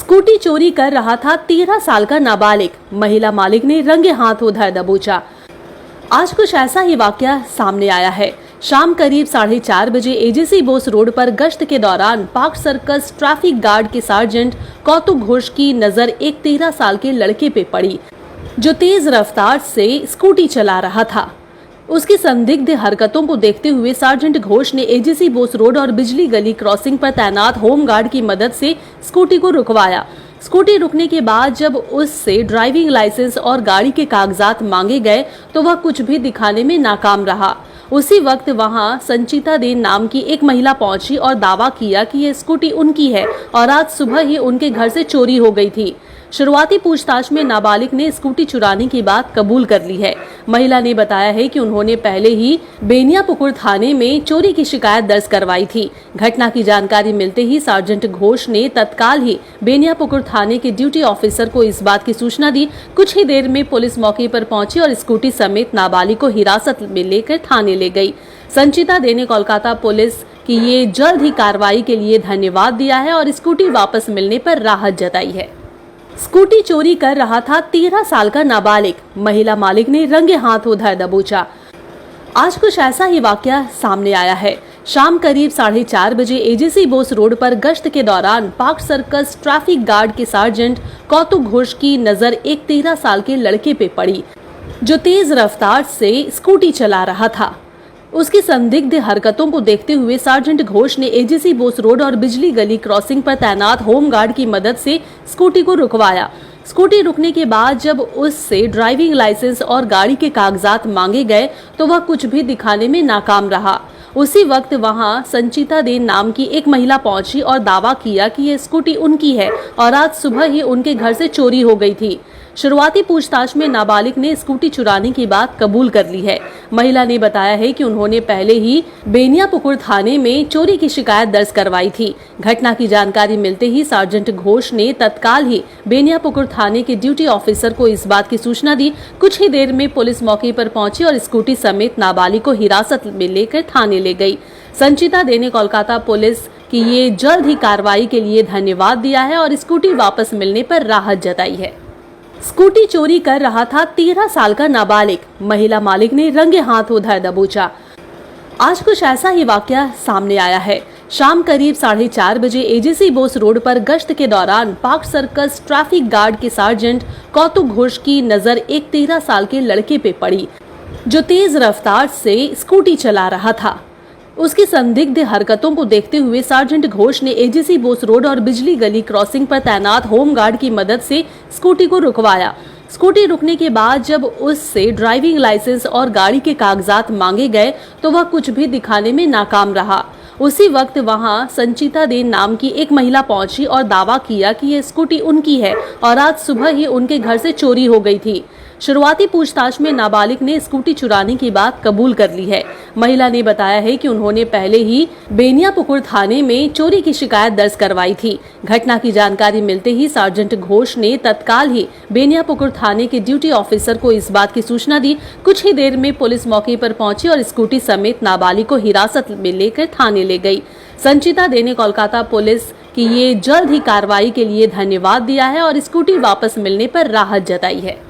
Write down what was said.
Scooty चोरी कर रहा था 13 साल का नाबालिग, महिला मालिक ने रंगे हाथों धर दबोचा। आज कुछ ऐसा ही वाकया सामने आया है। शाम करीब 4:30 बजे एजेसी बोस रोड पर गश्त के दौरान पार्क सर्कस ट्रैफिक गार्ड के सार्जेंट कौतुक घोष की नजर एक 13 साल के लड़के पे पड़ी, जो तेज रफ्तार से स्कूटी चला रहा था। उसकी संदिग्ध हरकतों को देखते हुए सार्जेंट घोष ने एजेसी बोस रोड और बिजली गली क्रॉसिंग पर तैनात होमगार्ड की मदद से स्कूटी को रुकवाया। स्कूटी रुकने के बाद जब उससे ड्राइविंग लाइसेंस और गाड़ी के कागजात मांगे गए तो वह कुछ भी दिखाने में नाकाम रहा। उसी वक्त वहां संचिता देन नाम की एक महिला पहुंची और दावा किया कि यह स्कूटी उनकी है और आज सुबह ही उनके घर से चोरी हो गई थी। शुरुआती पूछताछ में नाबालिग ने स्कूटी चुराने की बात कबूल कर ली है। महिला ने बताया है कि उन्होंने पहले ही बेनियापुकुर थाने में चोरी की शिकायत दर्ज करवाई थी। घटना की जानकारी मिलते ही सार्जेंट घोष ने तत्काल ही बेनियापुकुर थाने के ड्यूटी ऑफिसर को इस बात की सूचना दी। कुछ ही देर में पुलिस मौके पर पहुंची और स्कूटी समेत नाबालिग को हिरासत में लेकर थाने ले गई। संचिता देने कोलकाता पुलिस की ये जल्द ही कार्रवाई के लिए धन्यवाद दिया है और स्कूटी वापस मिलने पर राहत जताई है। स्कूटी चोरी कर रहा था 13 साल का नाबालिग, महिला मालिक ने रंगे हाथों धर दबोचा। आज कुछ ऐसा ही वाकया सामने आया है। शाम करीब 4:30 बजे एजेसी बोस रोड पर गश्त के दौरान पार्क सर्कस ट्रैफिक गार्ड के सार्जेंट कौतुक घोष की नजर एक 13 साल के लड़के पे पड़ी, जो तेज रफ्तार से स्कूटी चला रहा था। उसकी संदिग्ध हरकतों को देखते हुए सार्जेंट घोष ने एजेसी बोस रोड और बिजली गली क्रॉसिंग पर तैनात होमगार्ड की मदद से स्कूटी को रुकवाया। स्कूटी रुकने के बाद जब उससे ड्राइविंग लाइसेंस और गाड़ी के कागजात मांगे गए तो वह कुछ भी दिखाने में नाकाम रहा। उसी वक्त वहां संचिता देन नाम की एक महिला पहुंची और दावा किया कि यह स्कूटी उनकी है और आज सुबह ही उनके घर से चोरी हो गई थी। शुरुआती पूछताछ में नाबालिग ने स्कूटी चुराने की बात कबूल कर ली है। महिला ने बताया है कि उन्होंने पहले ही बेनियापुकुर थाने में चोरी की शिकायत दर्ज करवाई थी। घटना की जानकारी मिलते ही सार्जेंट घोष ने तत्काल ही बेनियापुकुर थाने के ड्यूटी ऑफिसर को इस बात की सूचना दी। कुछ ही देर में पुलिस मौके पर पहुंची और स्कूटी समेत नाबालिग को हिरासत में लेकर थाने ले गई। संचिता देने कोलकाता पुलिस की ये जल्द ही कार्रवाई के लिए धन्यवाद दिया है और स्कूटी वापस मिलने पर राहत जताई है। स्कूटी चोरी कर रहा था 13 साल का नाबालिग, महिला मालिक ने रंगे हाथों धर दबोचा। आज कुछ ऐसा ही वाकया सामने आया है। शाम करीब 4:30 बजे एजेसी बोस रोड पर गश्त के दौरान पार्क सर्कस ट्रैफिक गार्ड के सार्जेंट कौतुक घोष की नजर एक 13 साल के लड़के पे पड़ी, जो तेज रफ्तार से स्कूटी चला रहा था। उसकी संदिग्ध हरकतों को देखते हुए सार्जेंट घोष ने एजेसी बोस रोड और बिजली गली क्रॉसिंग पर तैनात होमगार्ड की मदद से स्कूटी को रुकवाया। स्कूटी रुकने के बाद जब उससे ड्राइविंग लाइसेंस और गाड़ी के कागजात मांगे गए तो वह कुछ भी दिखाने में नाकाम रहा। उसी वक्त वहां संचिता देन नाम की एक महिला पहुंची और दावा किया कि यह स्कूटी उनकी है और आज सुबह ही उनके घर से चोरी हो गई थी। शुरुआती पूछताछ में नाबालिग ने स्कूटी चुराने की बात कबूल कर ली है। महिला ने बताया है कि उन्होंने पहले ही बेनियापुकुर थाने में चोरी की शिकायत दर्ज करवाई थी। घटना की जानकारी मिलते ही सार्जेंट घोष ने तत्काल ही बेनियापुकुर थाने के ड्यूटी ऑफिसर को इस बात की सूचना दी। कुछ ही देर में पुलिस मौके पर पहुंची और स्कूटी समेत नाबालिग को हिरासत में लेकर थाने ले गई। संचिता देने कोलकाता पुलिस की ये जल्द ही कार्रवाई के लिए धन्यवाद दिया है और स्कूटी वापस मिलने पर राहत जताई है।